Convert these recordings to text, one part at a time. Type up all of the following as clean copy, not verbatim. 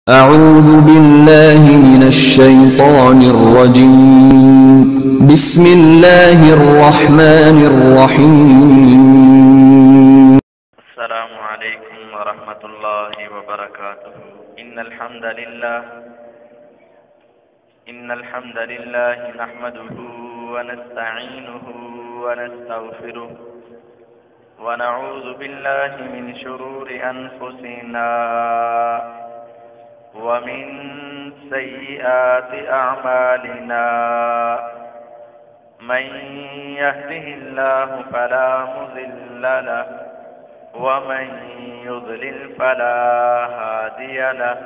أعوذ بالله من الشيطان الرجيم بسم الله الرحمن الرحيم السلام عليكم ورحمة الله وبركاته إن الحمد لله نحمده ونستعينه ونستغفره ونعوذ بالله من شرور أنفسنا ومن سيئات أعمالنا من يهده الله فلا مضل له ومن يضلل فلا هادي له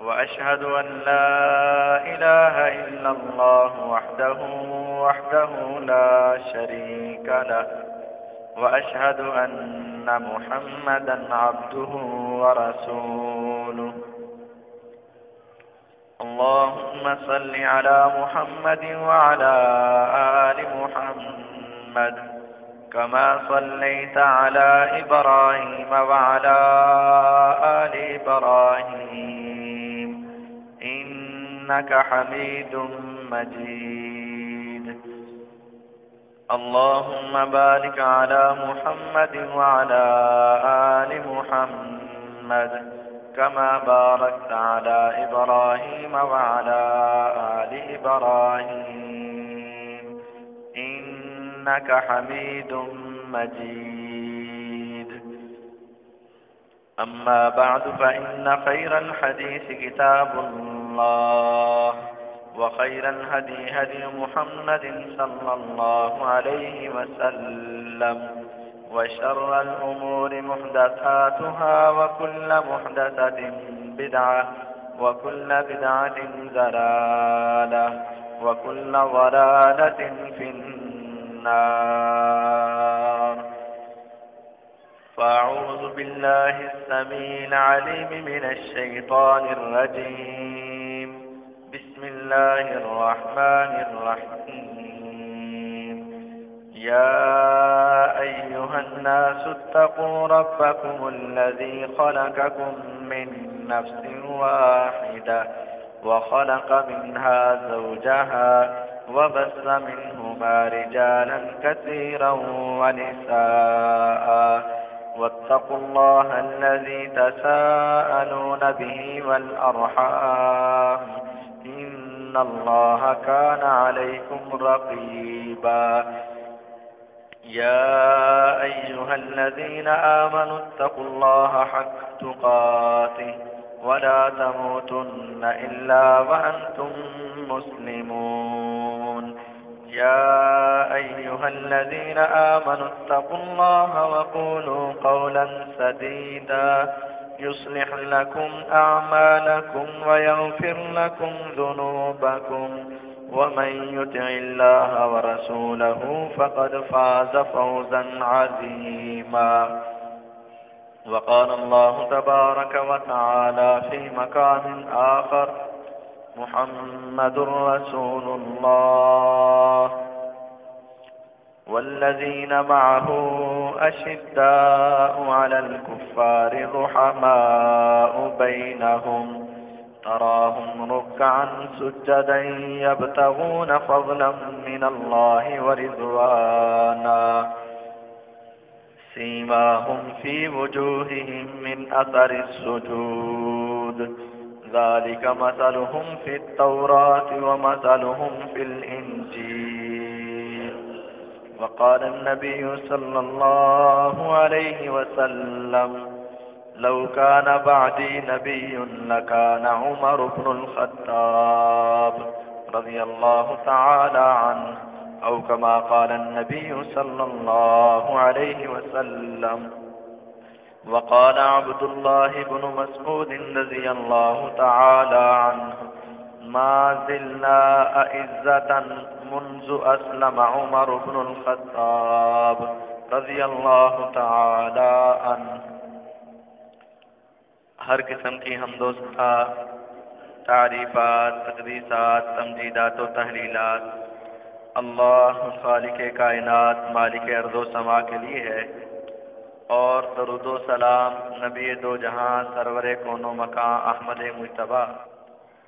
وأشهد أن لا إله إلا الله وحده لا شريك له وأشهد أن محمدا عبده ورسوله اللهم صل على محمد وعلى آل محمد كما صليت على إبراهيم وعلى آل إبراهيم إنك حميد مجيد اللهم بارك على محمد وعلى آل محمد كما باركت على إبراهيم وعلى آل إبراهيم إنك حميد مجيد أما بعد فإن خير الحديث كتاب الله وخير الهدي هدي محمد صلى الله عليه وسلم وشر الأمور محدثاتها وكل محدثة بدعة وكل بدعة ضلالة وكل ضلالة في النار فأعوذ بالله السميع العليم من الشيطان الرجيم بسم الله الرحمن الرحيم يا أيها الناس اتقوا ربكم الذي خلقكم من نفس واحدة وخلق منها زوجها وبث منهما رجالا كثيرا ونساء واتقوا الله الذي تساءلون به والأرحام إن الله كان عليكم رقيبا يا أيها الذين آمنوا اتقوا الله حق تقاته ولا تموتن إلا وأنتم مسلمون يا أيها الذين آمنوا اتقوا الله وقولوا قولا سديدا يصلح لكم أعمالكم ويغفر لكم ذنوبكم ومن يطع الله ورسوله فقد فاز فوزا عظيما وقال الله تبارك وتعالى في مقام آخر محمد رسول الله والذين معه أشداء على الكفار رحماء بينهم تراهم ركعا سجدا يبتغون فضلا من الله ورضوانا سيماهم في وجوههم من أثر السجود ذلك مثلهم في التوراة ومثلهم في الإنجيل وقال النبي صلى الله عليه وسلم لو كان بعدي نبي لكان عمر بن الخطاب رضي الله تعالى عنه أو كما قال النبي صلى الله عليه وسلم وقال عبد الله بن مسعود رضي الله تعالى عنه ما زلنا أعزة منذ أسلم عمر بن الخطاب رضي الله تعالى عنه ہر قسم کی حمد و ثنا تعریفات تقدیسات تمجیدات و تحلیلات اللہ خالق کائنات مالک ارض و سما کے لیے ہے اور درود و سلام نبی دو جہاں سرور کون و مکان احمد مجتبی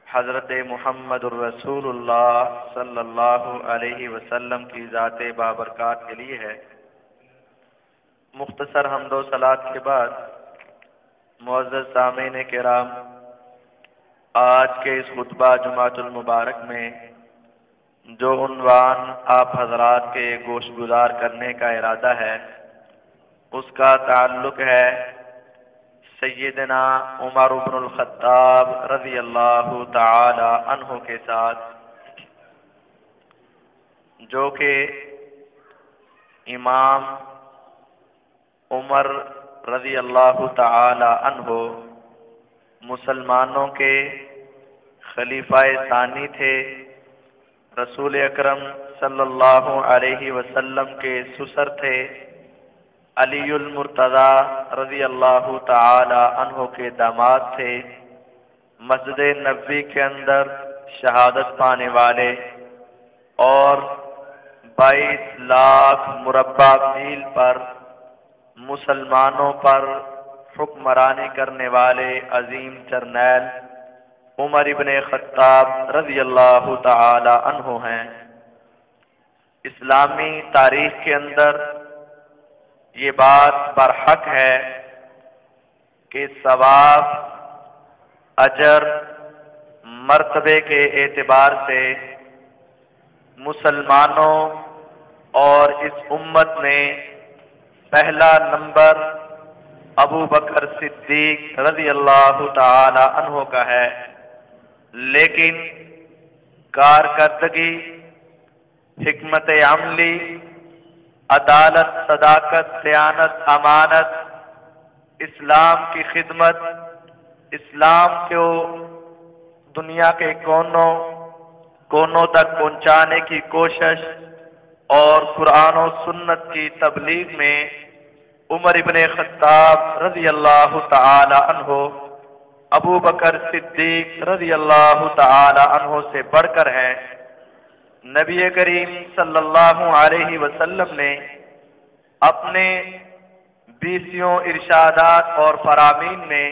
حضرت محمد الرسول اللہ صلی اللہ علیہ وسلم کی ذات بابرکات کے لیے ہے۔ مختصر حمد و صلات کے بعد معزز سامعین کرام، آج کے اس خطبہ جمعۃ المبارک میں جو عنوان آپ حضرات کے گوش گزار کرنے کا ارادہ ہے اس کا تعلق ہے سیدنا عمر بن الخطاب رضی اللہ تعالی عنہ کے ساتھ، جو کہ امام عمر رضی اللہ تعالی عنہ مسلمانوں کے خلیفہ ثانی تھے، رسول اکرم صلی اللہ علیہ وسلم کے سسر تھے، علی المرتضی رضی اللہ تعالی عنہ کے داماد تھے، مسجد نبوی کے اندر شہادت پانے والے اور 22 لاکھ مربع میل پر مسلمانوں پر حکمرانی کرنے والے عظیم جرنیل عمر ابن خطاب رضی اللہ تعالی عنہ ہیں۔ اسلامی تاریخ کے اندر یہ بات برحق ہے کہ ثواب، اجر، مرتبے کے اعتبار سے مسلمانوں اور اس امت میں پہلا نمبر ابو بکر صدیق رضی اللہ تعالی عنہ کا ہے، لیکن کارکردگی، حکمت عملی، عدالت، صداقت، دیانت، امانت، اسلام کی خدمت، اسلام کو دنیا کے کونوں تک پہنچانے کی کوشش اور قرآن و سنت کی تبلیغ میں عمر ابن خطاب رضی اللہ تعالی عنہ ابو بکر صدیق رضی اللہ تعالی عنہ سے بڑھ کر ہیں۔ نبی کریم صلی اللہ علیہ وسلم نے اپنے 20 ارشادات اور فرامین میں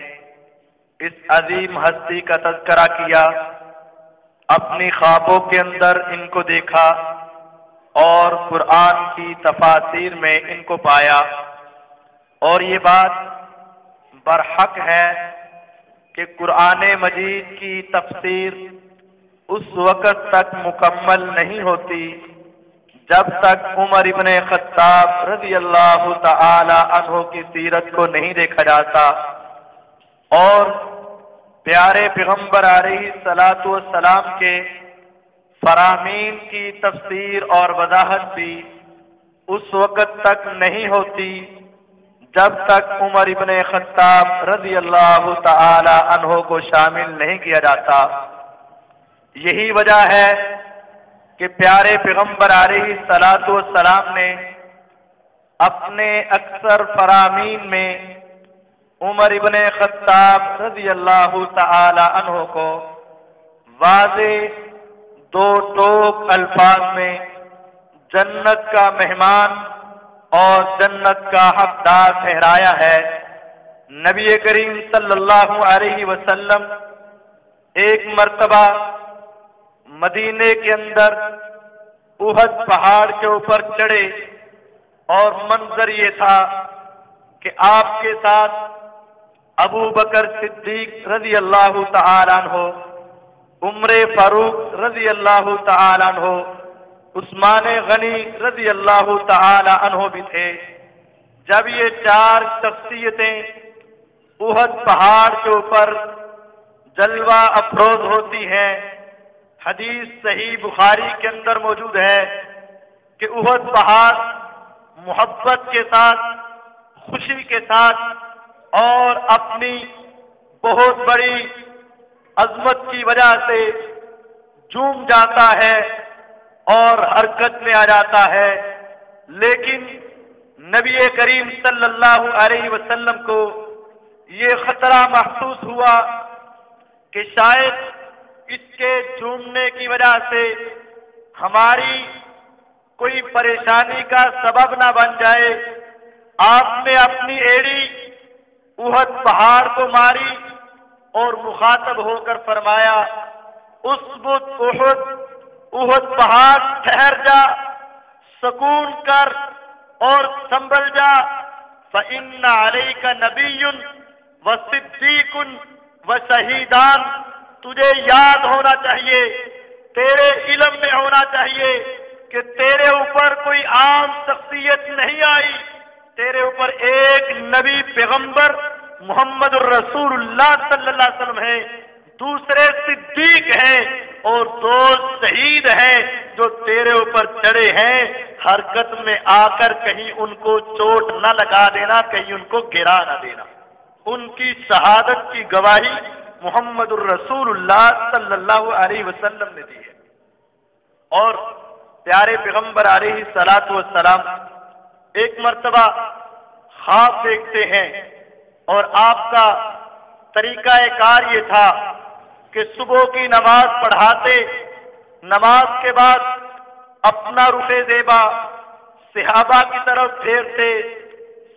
اس عظیم ہستی کا تذکرہ کیا، اپنی خوابوں کے اندر ان کو دیکھا اور قرآن کی تفاسیر میں ان کو پایا، اور یہ بات برحق ہے کہ قرآن مجید کی تفسیر اس وقت تک مکمل نہیں ہوتی جب تک عمر ابن خطاب رضی اللہ تعالی عنہ کی سیرت کو نہیں دیکھا جاتا، اور پیارے پیغمبر علیہ الصلوۃ والسلام کے فرامین کی تفسیر اور وضاحت بھی اس وقت تک نہیں ہوتی جب تک عمر ابن خطاب رضی اللہ تعالی عنہ کو شامل نہیں کیا جاتا۔ یہی وجہ ہے کہ پیارے پیغمبر علیہ الصلوۃ والسلام نے اپنے اکثر فرامین میں عمر ابن خطاب رضی اللہ تعالی عنہ کو واضح 2 ٹوک الفاظ میں جنت کا مہمان اور جنت کا حقدار ٹھہرایا ہے۔ نبی کریم صلی اللہ علیہ وسلم ایک مرتبہ مدینے کے اندر احد پہاڑ کے اوپر چڑھے، اور منظر یہ تھا کہ آپ کے ساتھ ابو بکر صدیق رضی اللہ تعالی عنہ، عمر فاروق رضی اللہ تعالی عنہ، عثمان غنی رضی اللہ تعالی عنہ بھی تھے۔ جب یہ 4 شخصیتیں احد پہاڑ کے اوپر جلوہ افروز ہوتی ہیں، حدیث صحیح بخاری کے اندر موجود ہے کہ احد پہاڑ محبت کے ساتھ، خوشی کے ساتھ اور اپنی بہت بڑی عظمت کی وجہ سے جھوم جاتا ہے اور حرکت میں آ جاتا ہے، لیکن نبی کریم صلی اللہ علیہ وسلم کو یہ خطرہ محسوس ہوا کہ شاید اس کے جھومنے کی وجہ سے ہماری کوئی پریشانی کا سبب نہ بن جائے۔ آپ نے اپنی ایڑی احد پہاڑ کو ماری اور مخاطب ہو کر فرمایا اسبت احد، احد پہاڑ ٹھہر جا، سکون کر اور سنبھل جا، فإن علیک نبی وصدیق وشہیدان، تجھے یاد ہونا چاہیے، تیرے علم میں ہونا چاہیے کہ تیرے اوپر کوئی عام شخصیت نہیں آئی، تیرے اوپر ایک نبی پیغمبر محمد الرسول اللہ صلی اللہ علیہ وسلم ہے، دوسرے صدیق ہیں اور دو شہید ہیں جو تیرے اوپر چڑھے ہیں، حرکت میں آ کر کہیں ان کو چوٹ نہ لگا دینا، کہیں ان کو گرا نہ دینا۔ ان کی شہادت کی گواہی محمد الرسول اللہ صلی اللہ علیہ وسلم نے دی ہے۔ اور پیارے پیغمبر علیہ الصلوۃ والسلام ایک مرتبہ خواب دیکھتے ہیں اور آپ کا طریقہ کار یہ تھا کہ صبح کی نماز پڑھاتے، نماز کے بعد اپنا رخ زیبا صحابہ کی طرف پھیرتے،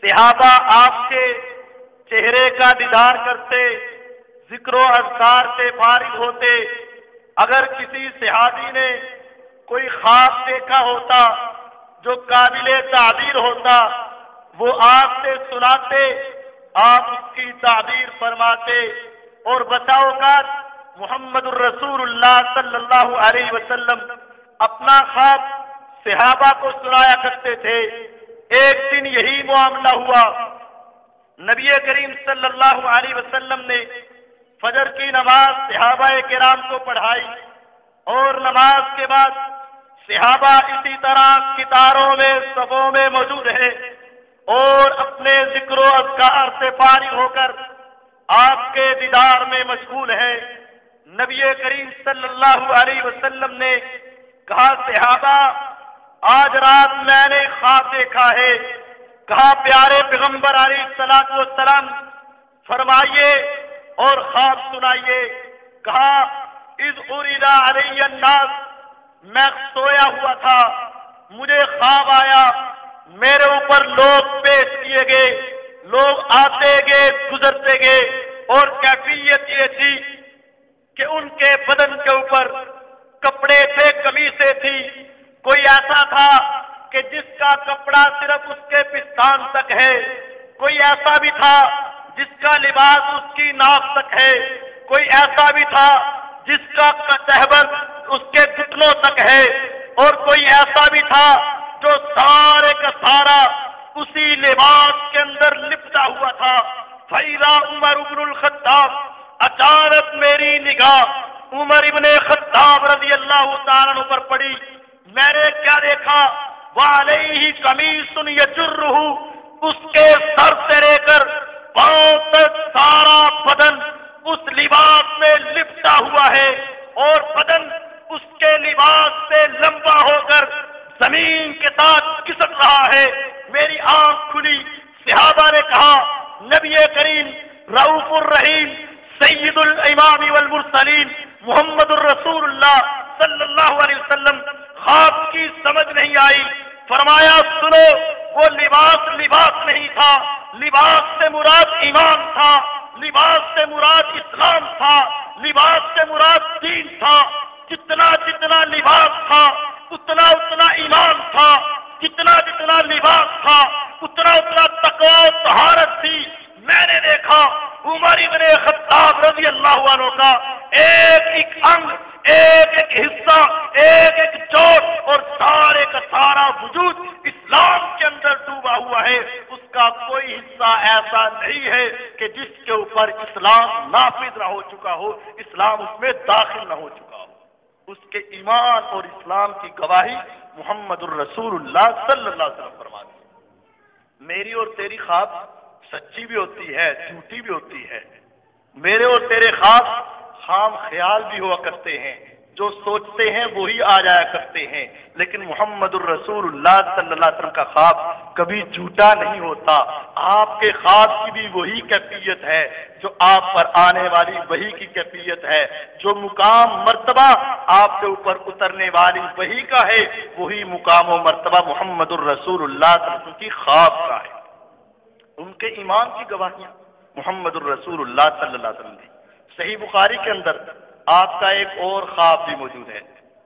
صحابہ آپ کے چہرے کا دیدار کرتے، ذکر و اذکار سے فارغ ہوتے۔ اگر کسی صحابی نے کوئی خواب دیکھا ہوتا جو قابل تعبیر ہوتا، وہ آپ سے سناتے، آپ اس کی تعبیر فرماتے، اور بسا اوقات محمد الرسول اللہ صلی اللہ علیہ وسلم اپنا خواب صحابہ کو سنایا کرتے تھے۔ ایک دن یہی معاملہ ہوا، نبی کریم صلی اللہ علیہ وسلم نے فجر کی نماز صحابہ کرام کو پڑھائی، اور نماز کے بعد صحابہ اسی طرح قطاروں میں صفوں میں موجود ہیں اور اپنے ذکر و اذکار سے فارغ ہو کر آپ کے دیدار میں مشغول ہیں۔ نبی کریم صلی اللہ علیہ وسلم نے کہا صحابہ آج رات میں نے خواب دیکھا ہے۔ کہا پیارے پیغمبر علیہ الصلوۃ والسلام فرمائیے اور خواب سنائیے۔ کہا اذ ارید علی الناس، میں سویا ہوا تھا، مجھے خواب آیا، میرے اوپر لوگ پیش کیے گئے، لوگ آتے گئے گزرتے گئے، اور کیفیت یہ تھی کہ ان کے بدن کے اوپر کپڑے تھے، قمیصیں تھی، کوئی ایسا تھا کہ جس کا کپڑا صرف اس کے پستان تک ہے، کوئی ایسا بھی تھا جس کا لباس اس کی ناک تک ہے، کوئی ایسا بھی تھا جس کا تہبند اس کے گھٹنوں تک ہے، اور کوئی ایسا بھی تھا جو سارے کا سارا اسی لباس کے اندر لپٹا ہوا تھا۔ فَإِذَا عمر بن الخطاب، اچانک میری نگاہ عمر ابن خطاب رضی اللہ تعالیٰ عنہ پر پڑی۔ میں نے کیا دیکھا؟ وَعَلَيْهِ قَمِيصٌ يَجُرُّهُ، اس کے سر سے لے کر پاؤں تک سارا بدن اس لباس میں لپٹا ہوا ہے، اور بدن اس کے لباس سے لمبا ہو کر زمین کے ساتھ کھسک رہا ہے۔ میری آنکھ کھلی، صحابہ نے کہا نبی کریم رؤوف الرحیم سید الامام والمرسلین محمد الرسول اللہ صلی اللہ علیہ وسلم خواب کی سمجھ نہیں آئی۔ فرمایا سنو، وہ لباس نہیں تھا، لباس سے مراد ایمان تھا، لباس سے مراد اسلام تھا، لباس سے مراد دین تھا۔ جتنا لباس تھا اتنا ایمان تھا، جتنا لباس تھا اتنا تقویٰ و طہارت تھی۔ میں نے دیکھا عمر ابن خطاب رضی اللہ عنہ کا ایک انگ، ایک حصہ، ایک جوڑ اور سارے کا سارا وجود اسلام کے اندر ڈوبا ہوا ہے۔ اس کا کوئی حصہ ایسا نہیں ہے کہ جس کے اوپر اسلام نافذ نہ ہو چکا ہو، اسلام اس میں داخل نہ ہو چکا ہو۔ اس کے ایمان اور اسلام کی گواہی محمد الرسول اللہ صلی اللہ علیہ وسلم فرماتے ہیں۔ میری اور تیری خواب سچی بھی ہوتی ہے، جھوٹی بھی ہوتی ہے۔ میرے اور تیرے خواب خام خیال بھی ہوا کرتے ہیں، جو سوچتے ہیں وہی آ جایا کرتے ہیں، لیکن محمد الرسول اللہ صلی اللہ علیہ وسلم کا خواب کبھی جھوٹا نہیں ہوتا۔ آپ کے خواب کی بھی وہی کیفیت ہے جو آپ پر آنے والی وحی کی کیفیت ہے، جو مقام مرتبہ آپ کے اوپر اترنے والی وحی کا ہے، وہی مقام و مرتبہ محمد الرسول اللہ صلی اللہ علیہ وسلم کی خواب کا ہے۔ ان کے ایمان کی گواہیاں محمد الرسول اللہ صلی اللہ علیہ وسلم دی۔ صحیح بخاری کے اندر آپ کا ایک اور خواب بھی موجود ہے۔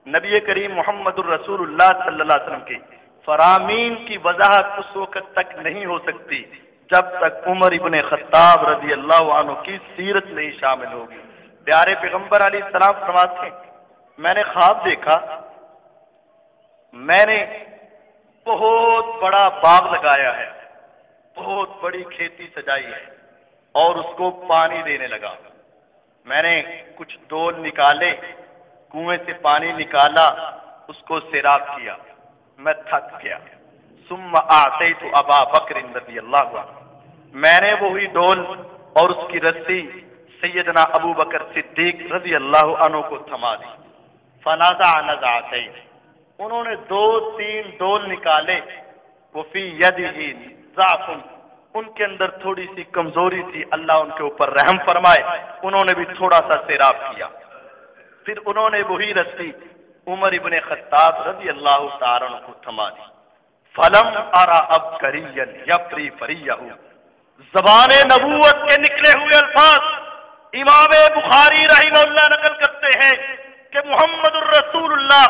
نبی کریم محمد الرسول اللہ صلی اللہ علیہ وسلم کے فرامین کی وضاحت اس وقت تک نہیں ہو سکتی جب تک عمر ابن خطاب رضی اللہ عنہ کی سیرت نہیں شامل ہوگی۔ پیارے پیغمبر علیہ السلام فرماتے ہیں میں نے خواب دیکھا، میں نے بہت بڑا باغ لگایا ہے، بہت بڑی کھیتی سجائی ہے اور اس کو پانی دینے لگا۔ میں نے کچھ ڈول نکالے، کنویں سے پانی نکالا، اس کو سیراب کیا، میں تھک گیا۔ ثم اعطیت ابا بکر رضی اللہ عنہ، میں نے وہی ڈول اور اس کی رسی سیدنا ابو بکر صدیق رضی اللہ عنہ کو تھما دی۔ فنازع نزعتین، انہوں نے 2-3 ڈول نکالے، وفی یدہ ضعف، ان کے اندر تھوڑی سی کمزوری تھی، اللہ ان کے اوپر رحم فرمائے، انہوں نے بھی تھوڑا سا سیراب کیا۔ پھر انہوں نے وہی رسی عمر ابن خطاب رضی اللہ تعالی عنہ کو تھما دی۔ فلم ارى عبقریا یفری فریہ، زبان نبوت کے نکلے ہوئے الفاظ امام بخاری رحمہ اللہ نقل کرتے ہیں کہ محمد الرسول اللہ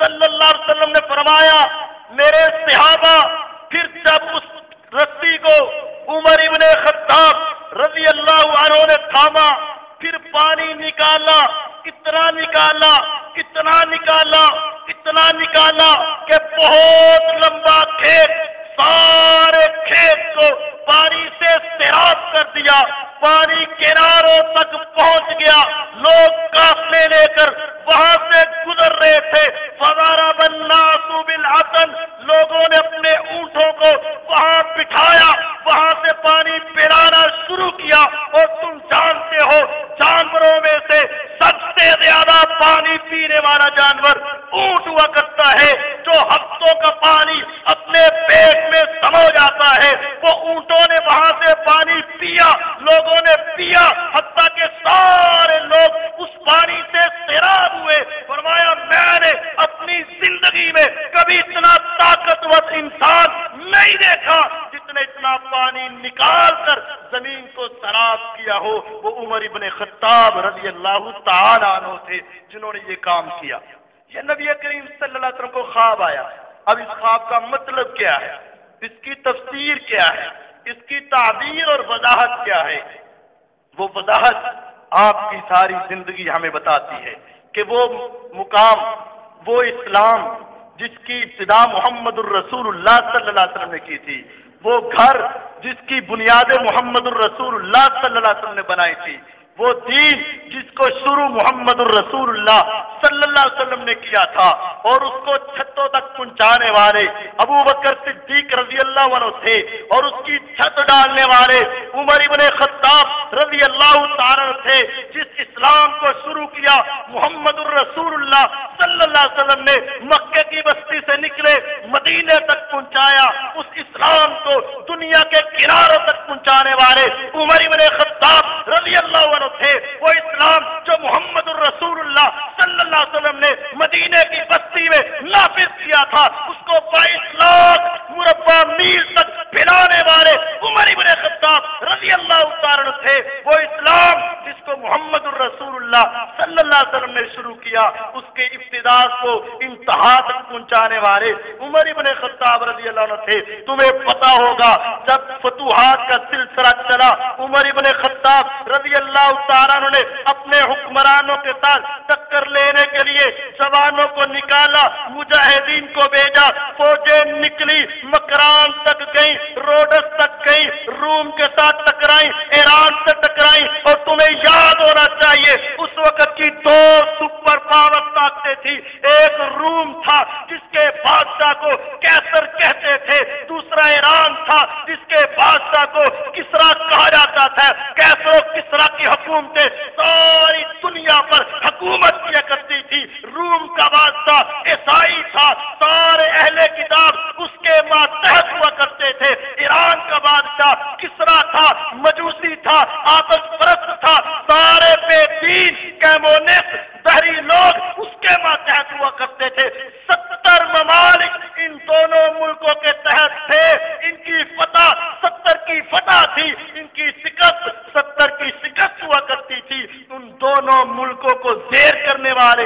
صلی اللہ علیہ وسلم نے فرمایا میرے صحابہ پھر جب اس رسی کو عمر ابن خطاب رضی اللہ عنہ نے تھاما، پھر پانی نکالا، اتنا نکالا، اتنا نکالا، اتنا نکالا کہ بہت لمبا کھیت، سارے کھیت کو پانی سے سیراب کر دیا، پانی کناروں تک پہنچ گیا، لوگ قافلے لے کر وہاں سے گزر رہے تھے۔ فضرب الناس بالعسل، لوگوں نے اپنے اونٹوں کو وہاں بٹھایا، وہاں سے پانی پلانا شروع کیا، اور تم جانتے ہو جانوروں میں سے سب سے زیادہ پانی پینے والا جانور اونٹ ہوا کرتا ہے، جو ہفتوں کا پانی اپنے پیٹ میں سمو جاتا ہے۔ وہ اونٹوں نے وہاں سے پانی پیا، لوگوں نے پیا، حتیٰ کہ سارے لوگ اس پانی سے سیراب ہوئے۔ فرمایا میں نے اپنی زندگی میں کبھی اتنا طاقتور انسان نہیں دیکھا جس نے اتنا پانی نکال کر زمین کو سیراب کیا ہو۔ وہ عمر ابن خطاب رضی اللہ تعالی عنہ تھے جنہوں نے یہ کام کیا۔ یہ نبی کریم صلی اللہ علیہ وسلم کو خواب آیا۔ اب اس خواب کا مطلب کیا ہے، اس کی تفسیر کیا ہے، اس کی تعبیر اور وضاحت کیا ہے؟ وہ وضاحت آپ کی ساری زندگی ہمیں بتاتی ہے کہ وہ مقام، وہ اسلام جس کی ابتدا محمد الرسول اللہ صلی اللہ علیہ وسلم نے کی تھی، وہ گھر جس کی بنیادیں محمد الرسول اللہ صلی اللہ علیہ وسلم نے بنائی تھی، وہ دین جس کو شروع محمد الرسول اللہ صلی اللہ علیہ وسلم نے کیا تھا، اور اس کو چھتوں تک پہنچانے والے ابو بکر صدیق رضی اللہ عنہ تھے، اور اس کی چھت ڈالنے والے عمر ابن خطاب رضی اللہ تعالی عنہ تھے۔ جس اسلام کو شروع کیا محمد الرسول اللہ صلی اللہ علیہ وسلم نے مکے کی بستی سے نکلے مدینے تک پہنچایا، اس اسلام کو دنیا کے کناروں تک پہنچانے والے عمر ابن خطاب رضی اللہ عنہ تھے۔ وہ اسلام جو محمد الرسول اللہ صلی اللہ علیہ وسلم نے مدینے کی بستی میں نافذ کیا تھا، اس کو 22 لاکھ مربع میل تک پھیلانے والے عمر ابن خطاب رضی اللہ تعالی عنہ تھے۔ وہ اسلام جس کو محمد الرسول اللہ صلی اللہ علیہ وسلم نے شروع کیا، اس کے ابتدا کو انتہا تک پہنچانے والے عمر ابن خطاب رضی اللہ عنہ تھے۔ تمہیں پتا ہوگا جب فتوحات کا سلسلہ چلا، عمر ابن خطاب رضی اللہ تعالیٰ عنہ نے اپنے حکمرانوں کے ساتھ ٹکر لینے کے لیے جوانوں کو نکالا، مجاہدین کو بھیجا، فوجیں نکلی، مکران تک گئی، روڈس تک گئی، روم کے ساتھ ٹکرائی، ایران سے ٹکرائی۔ اور تمہیں یاد ہونا چاہیے اس وقت کی 2 سپر پاور طاقتیں تھی، ایک روم تھا جس کے بادشاہ کو کیسر کہتے تھے، دوسرا ایران تھا جس کے بادشاہ کو کسرا کہا جاتا تھا۔ کیسر و کسرا کی حکومتیں ساری دنیا پر حکومت کیا کرتی تھی۔ روم کا بادشاہ عیسائی تھا، سارے اہل کتاب اس کے ماتحت ہوا کرتے تھے۔ ایران کا بادشاہ کسرا تھا، مجوسی تھا، آتش پرست تھا، سارے بے دین کمیونسٹ دہری لوگ اس کے ماتحت ہوا کرتے تھے۔ 70 ممالک ان دونوں ملکوں کے تحت تھے۔ ان کی فتح 70 کی فتح والے,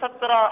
17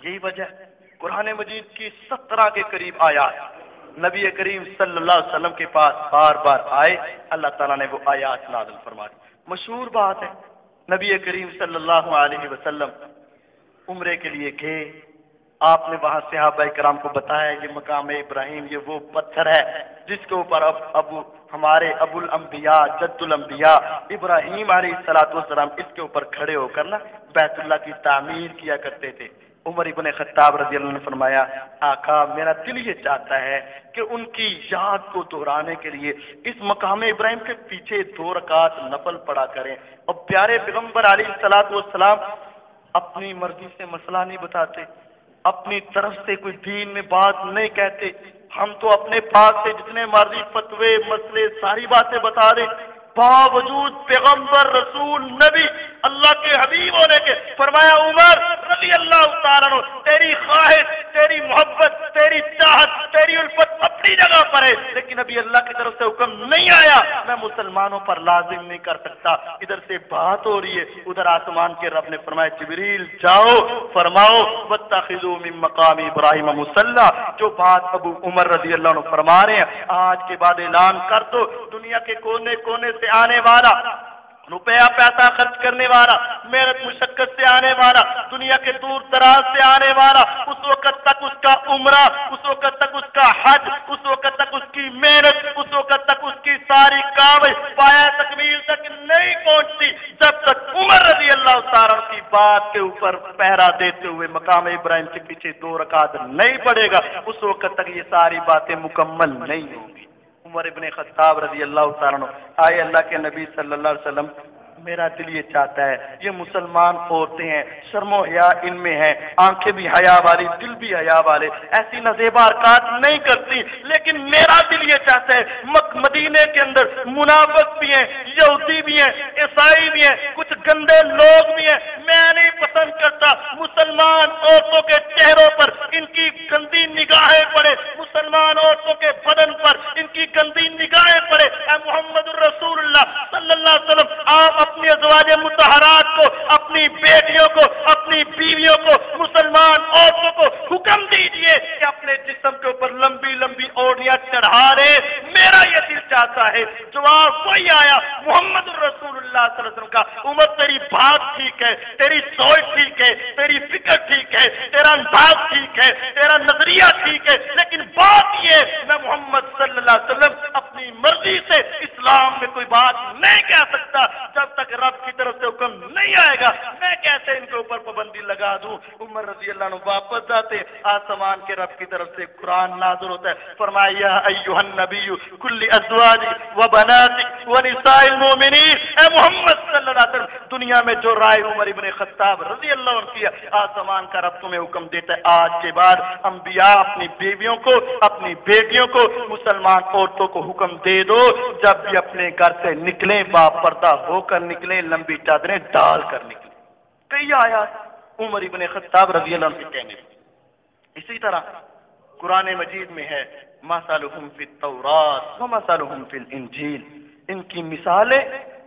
یہی وجہ ہے قرآن مجید کی 17 کے قریب آیات نبی کریم صلی اللہ علیہ وسلم کے پاس بار بار آئے، اللہ تعالیٰ نے وہ آیات نازل فرما دی۔ مشہور بات ہے، نبی کریم صلی اللہ علیہ وسلم عمرے کے لیے گئے، آپ نے وہاں صحابہ کرام کو بتایا یہ مقام ابراہیم، یہ وہ پتھر ہے جس کے اوپر ہمارے ابو الانبیاء جد الانبیاء ابراہیم علیہ السلام اس کے اوپر کھڑے ہو کر نا بیت اللہ کی تعمیر کیا کرتے تھے۔ عمر ابن خطاب رضی اللہ عنہ نے فرمایا آقا میرا دل یہ چاہتا ہے کہ ان کی یاد کو دہرانے کے لیے اس مقام ابراہیم کے پیچھے 2 رکعت نفل پڑھا کریں۔ اور پیارے پیغمبر علیہ السلام اپنی مرضی سے مسئلہ نہیں بتاتے، اپنی طرف سے کوئی دین میں بات نہیں کہتے، ہم تو اپنے پاس سے جتنے مرضی فتوے مسئلے ساری باتیں بتا دیں، باوجود پیغمبر رسول نبی اللہ کے حبیب ہونے کے فرمایا عمر رضی اللہ تعالیٰ عنہ تیری خواہش، تیری محبت، تیری چاہت، تیری الفت اپنی جگہ پر ہے، لیکن ابھی اللہ کی طرف سے حکم نہیں آیا، میں مسلمانوں پر لازم نہیں کر سکتا۔ ادھر سے بات ہو رہی ہے، ادھر آسمان کے رب نے فرمایا جبریل جاؤ فرماؤ واتخذوا من مقام ابراہیم مصلی، جو بات ابو عمر رضی اللہ عنہ فرما رہے ہیں آج کے بعد اعلان کر دو، دنیا کے کونے کونے سے آنے والا، روپیہ پیسہ خرچ کرنے والا، محنت مشقت سے آنے والا، دنیا کے دور دراز سے آنے والا، اس وقت تک اس کا عمرہ، اس وقت تک اس کا حج، اس وقت تک اس کی محنت، اس وقت تک اس کی ساری کاوش پایا تکمیل تک نہیں پہنچتی جب تک عمر رضی اللہ تعالیٰ کی بات کے اوپر پہرا دیتے ہوئے مقام ابراہیم کے پیچھے 2 رکعت نہیں پڑے گا، اس وقت تک یہ ساری باتیں مکمل نہیں ہوں گی۔ عمر ابن خطاب رضی اللہ تعالیٰ عنہ آئے اللہ کے نبی صلی اللہ علیہ وسلم میرا دل یہ چاہتا ہے، یہ مسلمان عورتیں ہیں، شرم و حیا ان میں ہے، آنکھیں بھی حیا والی دل بھی حیا والے، ایسی نازیبہ حرکات نہیں کرتی، لیکن میرا دل یہ چاہتا ہے مدینے کے اندر منافق بھی ہیں، یہودی بھی ہیں، عیسائی بھی ہیں، کچھ گندے لوگ بھی ہیں، میں نہیں پسند کرتا مسلمان عورتوں کے چہروں پر ان کی گندی نگاہیں پڑے، مسلمان عورتوں کے بدن پر ان کی گندی نگاہیں پڑے۔ اے محمد الرسول اللہ صلی اللہ علیہ وسلم آپ اپنی ازواج مطہرات کو، اپنی بیٹیوں کو، اپنی بیویوں کو، مسلمان عورتوں کو حکم دیجئے کہ اپنے جسم کے اوپر لمبی لمبی اوڑھیاں چڑھا رہے۔ میرا یہ دل چاہتا ہے جواب وہی آیا محمد الرسول اللہ صلی اللہ علیہ وسلم کا، عمر تیری بات ٹھیک ہے، تیری سوچ ٹھیک ہے، تیری فکر ٹھیک ہے، تیرا انداز ٹھیک ہے، تیرا نظریہ ٹھیک ہے، لیکن بات یہ میں محمد صلی اللہ علیہ وسلم اپنی مرضی سے اسلام میں کوئی بات نہیں کہہ سکتا جب تک رب کی طرف سے حکم نہیں آئے گا، میں کیسے ان کے اوپر پابندی لگا دوں۔ عمر رضی اللہ عنہ واپس جاتے، آسمان کے رب کی طرف سے قرآن نازل ہوتا ہے، فرمایا یا ایھا النبی کل ازواجک و بناتک و نساء المؤمنین، اے محمد صلی اللہ علیہ وسلم دنیا میں جو رائے عمر ابن خطاب رضی اللہ عنہ کیا، آسمان کا رب تمہیں حکم دیتا ہے آج کے بعد انبیاء اپنی بیویوں کو، اپنی بیٹیوں کو، مسلمان عورتوں کو حکم دے دو جب بھی اپنے گھر سے نکلیں با پردہ ہو کر نکلیں، لمبی چادریں ڈال کر نکلیں۔ کئی آیات عمر ابن خطاب رضی اللہ عنہ کے کہنے۔ اسی طرح قرآن مجید میں ہے مثلہم فی التوراۃ ومثلہم فی الانجیل، ان کی مثالیں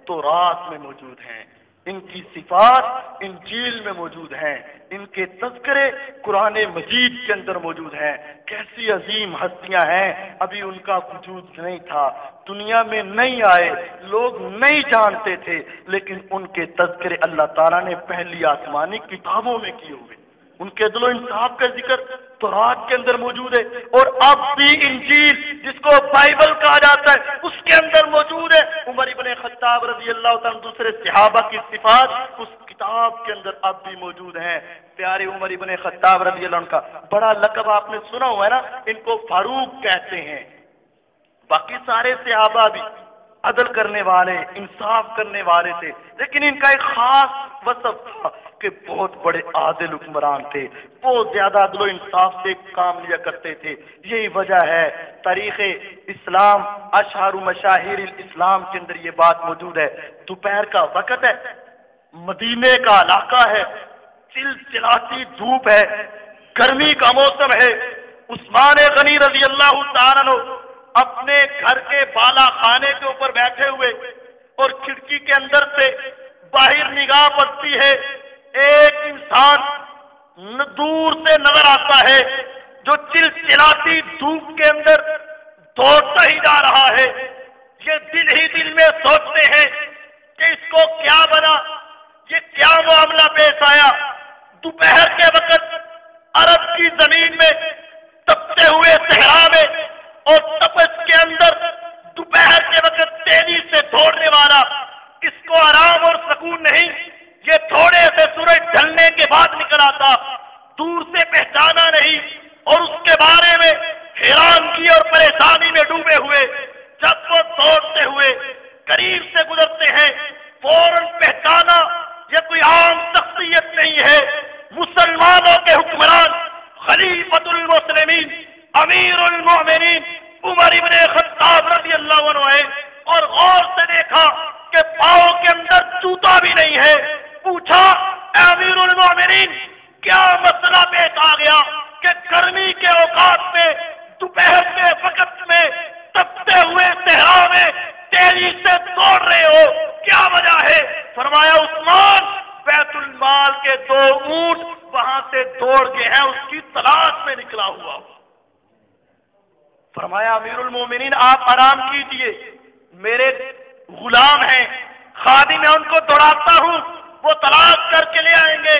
تورات میں موجود ہیں، ان کی صفات انجیل میں موجود ہیں، ان کے تذکرے قرآن مجید کے اندر موجود ہیں۔ کیسی عظیم ہستیاں ہیں، ابھی ان کا وجود نہیں تھا، دنیا میں نہیں آئے، لوگ نہیں جانتے تھے، لیکن ان کے تذکرے اللہ تعالیٰ نے پہلی آسمانی کتابوں میں کیے ہوئے، ان کے عدل و انصاف کا ذکر تورات کے اندر موجود ہے، اور اب بھی انجیل جس کو بائبل کہا جاتا ہے اس کے اندر موجود ہے۔ عمر ابن خطاب رضی اللہ تعالیٰ دوسرے صحابہ کی صفات اس کتاب کے اندر اب بھی موجود ہیں۔ پیارے عمر ابن خطاب رضی اللہ عنہ کا بڑا لقب آپ نے سنا ہوا ہے نا، ان کو فاروق کہتے ہیں۔ باقی سارے صحابہ بھی عدل کرنے والے، انصاف کرنے والے تھے، لیکن ان کا ایک خاص وصف تھا کہ بہت بڑے عادل حکمران تھے، بہت زیادہ عدل و انصاف سے کام لیا کرتے تھے۔ یہی وجہ ہے تاریخ اسلام اشہر مشاہیر الاسلام کے اندر یہ بات موجود ہے۔ دوپہر کا وقت ہے، مدینے کا علاقہ ہے، چلچلاتی دھوپ ہے، گرمی کا موسم ہے۔ عثمان غنی رضی اللہ تعالیٰ عنہ اپنے گھر کے بالا خانے کے اوپر بیٹھے ہوئے اور کھڑکی کے اندر سے باہر نگاہ پڑتی ہے، ایک انسان دور سے نظر آتا ہے، جو چلچلاتی دھوپ کے اندر دوڑتا ہی جا رہا ہے۔ یہ دل ہی دل میں سوچتے ہیں کہ اس کو کیا بنا، یہ کیا معاملہ پیش آیا۔ دوپہر کے وقت عرب کی زمین میں تپتے ہوئے صحرا میں اور تپش کے اندر دوپہر کے وقت تیزی سے دوڑنے والا، اس کو آرام اور سکون نہیں۔ یہ تھوڑے سے سورج ڈھلنے کے بعد نکل آتا، دور سے پہچانا نہیں، اور اس کے بارے میں حیرانگی اور پریشانی میں ڈوبے ہوئے جب وہ دوڑتے ہوئے قریب سے گزرتے ہیں، فوراً پہچانا یہ کوئی عام شخصیت نہیں ہے، مسلمانوں کے حکمران خلیفۃ المسلمین امیر المومنین عمر ابن خطاب رضی اللہ عنہ ہے۔ اور غور سے دیکھا کہ پاؤں کے اندر جوتا بھی نہیں ہے۔ پوچھا، اے امیر المومنین، کیا مسئلہ پیش آ گیا کہ گرمی کے اوقات میں دوپہر کے وقت میں تپتے ہوئے صحرا میں تیزی سے دوڑ رہے ہو، کیا وجہ ہے؟ فرمایا، عثمان بیت المال کے 2 اونٹ وہاں سے دوڑ گئے ہیں، اس کی تلاش میں نکلا ہوا۔ فرمایا، امیر المومنین آپ آرام کیجئے، میرے غلام ہیں، خادم میں ان کو دوڑاتا ہوں، وہ تلاش کر کے لے آئیں گے۔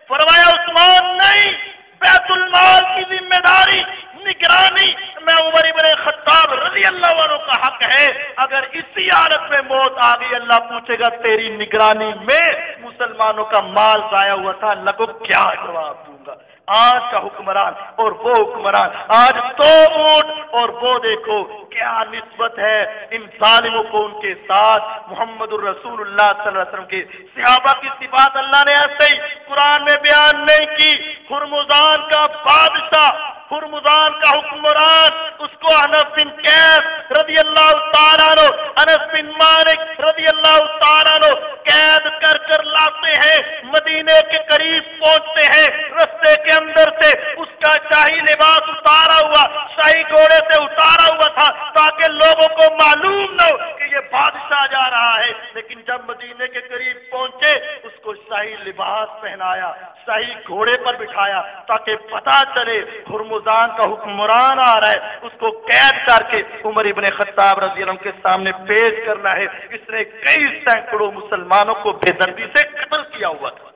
فرمایا، عثمان نہیں، بیت المال کی ذمہ داری نگرانی میں عمر ابن خطاب رضی اللہ عنہ کا حق ہے۔ اگر اسی حالت میں موت آ گئی، اللہ پوچھے گا تیری نگرانی میں مسلمانوں کا مال ضائع ہوا تھا، اللہ کو کیا جواب دوں گا؟ آج کا حکمران اور وہ حکمران، آج 2 اونٹ اور وہ دیکھو کیا نسبت ہے ان ظالموں کو ان کے ساتھ۔ محمد الرسول اللہ صلی اللہ علیہ وسلم کے صحابہ کی صفات اللہ نے ایسے ہی قرآن میں بیان نہیں کی۔ ہرمزان کا بادشاہ، ہرمزان کا حکمران، اس کو انس بن قیس رضی اللہ تعالیٰ عنہ، انس بن مالک رضی اللہ تعالیٰ عنہ قید کر کر لاتے ہیں، مدینے کے قریب پہنچتے ہیں، رستے کے اندر سے اس کا شاہی لباس اتارا ہوا، شاہی گھوڑے سے اتارا ہوا تھا تاکہ لوگوں کو معلوم نہ ہو کہ یہ بادشاہ جا رہا ہے۔ لیکن جب مدینے کے قریب پہنچے، اس کو شاہی لباس پہنایا، شاہی گھوڑے پر بٹھایا تاکہ پتہ چلے ہرمزان کا حکمران آ رہا ہے، اس کو قید کر کے عمر ابن خطاب رضی اللہ عنہ کے سامنے پیش کرنا ہے۔ اس نے کئی سینکڑوں مسلمانوں کو بے دردی سے قتل کیا ہوا تھا۔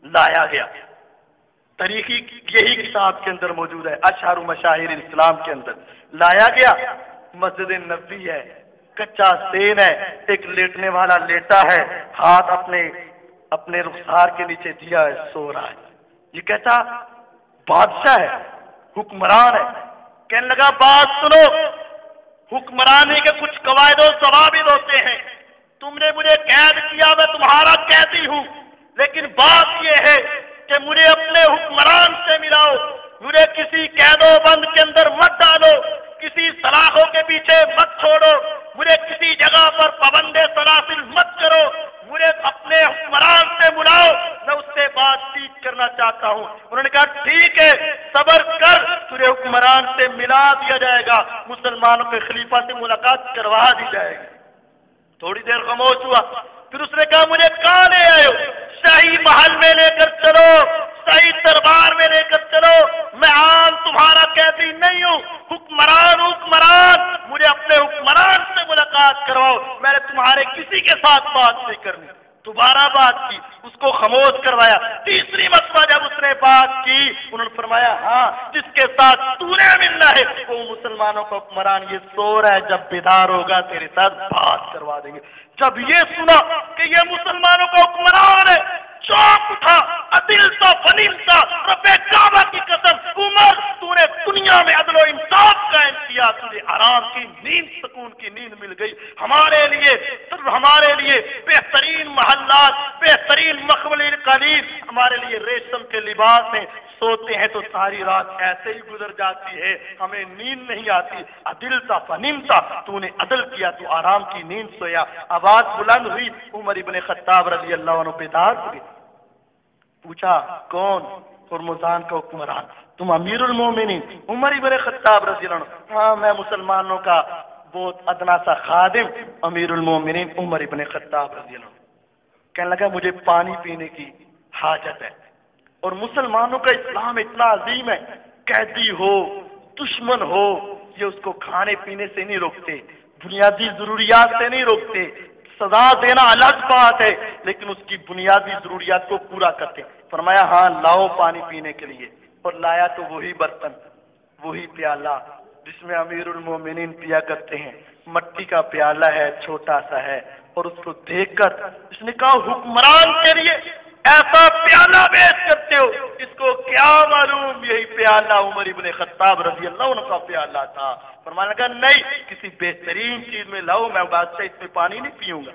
لایا گیا، تاریخی یہی کتاب کے اندر موجود ہے، اشہر مشاہیر اسلام کے اندر لایا گیا۔ مسجد نبوی ہے، کچا سین ہے، ایک لیٹنے والا لیٹا ہے، ہاتھ اپنے رخسار کے نیچے دیا ہے، سو رہا ہے۔ یہ کہتا بادشاہ ہے، حکمران ہے۔ کہنے لگا بات سنو، حکمرانی کے کچھ قواعد و ضوابط ہوتے ہیں، تم نے مجھے قید کیا، میں تمہارا قیدی ہوں، لیکن بات یہ ہے کہ مجھے اپنے حکمران سے ملاؤ، مجھے کسی قید و بند کے اندر مت ڈالو، کسی سلاخوں کے پیچھے مت چھوڑو، مجھے کسی جگہ پر پابند سلاسل مت کرو، مجھے اپنے حکمران سے ملاؤ، میں اس سے بات چیت کرنا چاہتا ہوں۔ انہوں نے کہا ٹھیک ہے، صبر کر، تجھے حکمران سے ملا دیا جائے گا، مسلمانوں کے خلیفہ سے ملاقات کروا دی جائے گی۔ تھوڑی دیر خاموش ہوا، پھر اس نے کہا مجھے کہاں لے آئے ہو؟ شاہی محل میں لے کر چلو، شاہی دربار میں لے کر چلو، میں عام تمہارا قیدی نہیں ہوں، حکمران مجھے اپنے حکمران سے ملاقات کرواؤ، میں نے تمہارے کسی کے ساتھ بات نہیں کرنی۔ دوبارہ بات کی، اس کو خاموش کروایا۔ تیسری مرتبہ جب اس نے بات کی، انہوں نے فرمایا ہاں، جس کے ساتھ تو نے ملنا ہے وہ مسلمانوں کا حکمران یہ سو رہا ہے، جب بیدار ہوگا تیرے ساتھ بات کروا دیں گے۔ جب یہ سنا کہ یہ مسلمانوں کا حکمران ہے، چوک اٹھا، عدل تھا فنیم تھا، رب کعبہ کی قسم، عمر تو نے دنیا میں عدل و انصاف قائم کیا، تجھے آرام کی نیند، سکون کی نیند مل گئی۔ ہمارے لیے بہترین محلات، بہترین مخملی قلیل، ہمارے لیے ریشم کے لباس ہیں، سوتے ہیں تو ساری رات ایسے ہی گزر جاتی ہے، ہمیں نیند نہیں آتی۔ عدل تھا فنیم تھا، تو نے عدل کیا، تو آرام کی نیند سویا۔ آواز بلند ہوئی، عمر ابن خطاب رضی اللہ عنہ بیدار ہوئے۔ پوچھا کون؟ ہرمزان کا حکمران۔ تم امیر المومنین عمر ابن خطاب رضی اللہ عنہ؟ ہاں، میں مسلمانوں کا بہت ادنا سا خادم امیر المومنین عمر ابن خطاب رضی اللہ عنہ۔ کہنے لگا مجھے پانی پینے کی حاجت ہے۔ اور مسلمانوں کا اسلام اتنا عظیم ہے، قیدی ہو دشمن ہو یہ اس کو کھانے پینے سے نہیں روکتے، بنیادی ضروریات سے نہیں روکتے، سزا دینا الگ بات ہے لیکن اس کی بنیادی ضروریات کو پورا کرتے۔ فرمایا ہاں لاؤ پانی پینے کے لیے، اور لایا تو وہی برتن وہی پیالہ جس میں امیر المومنین پیا کرتے ہیں، مٹی کا پیالہ ہے، چھوٹا سا ہے، اور اس کو دیکھ کر اس نے کہا حکمران کے لیے ایسا پیالہ پیش کرتے ہو، اس کو کیا معلوم یہی پیالہ عمر ابن خطاب رضی اللہ عنہ کا پیالہ تھا۔ فرمانے لگا نہیں، کسی بہترین چیز میں لاؤ، میں بادشاہ اس میں پانی نہیں پیوں گا۔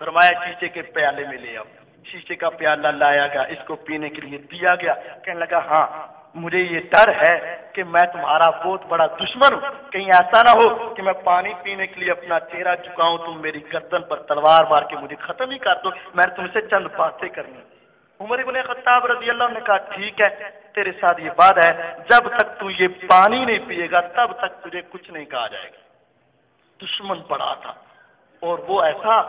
فرمایا شیشے کے پیالے میں لے آؤ، شیشے کا پیالہ لایا گیا، اس کو پینے کے لیے دیا گیا۔ کہنے لگا ہاں مجھے یہ ڈر ہے کہ میں تمہارا بہت بڑا دشمن ہوں، کہیں ایسا نہ ہو کہ میں پانی پینے کے لیے اپنا چہرہ جھکاؤں، تم میری گردن پر تلوار مار کے مجھے ختم ہی کر دو، میں تم سے چند باتیں کرنی۔ عمر ابن خطاب رضی اللہ عنہ نے کہا ٹھیک ہے، تیرے ساتھ یہ بات ہے، جب تک تو یہ پانی نہیں پیے گا تب تک تجھے کچھ نہیں کہا جائے گا۔ دشمن بڑا تھا اور وہ ایسا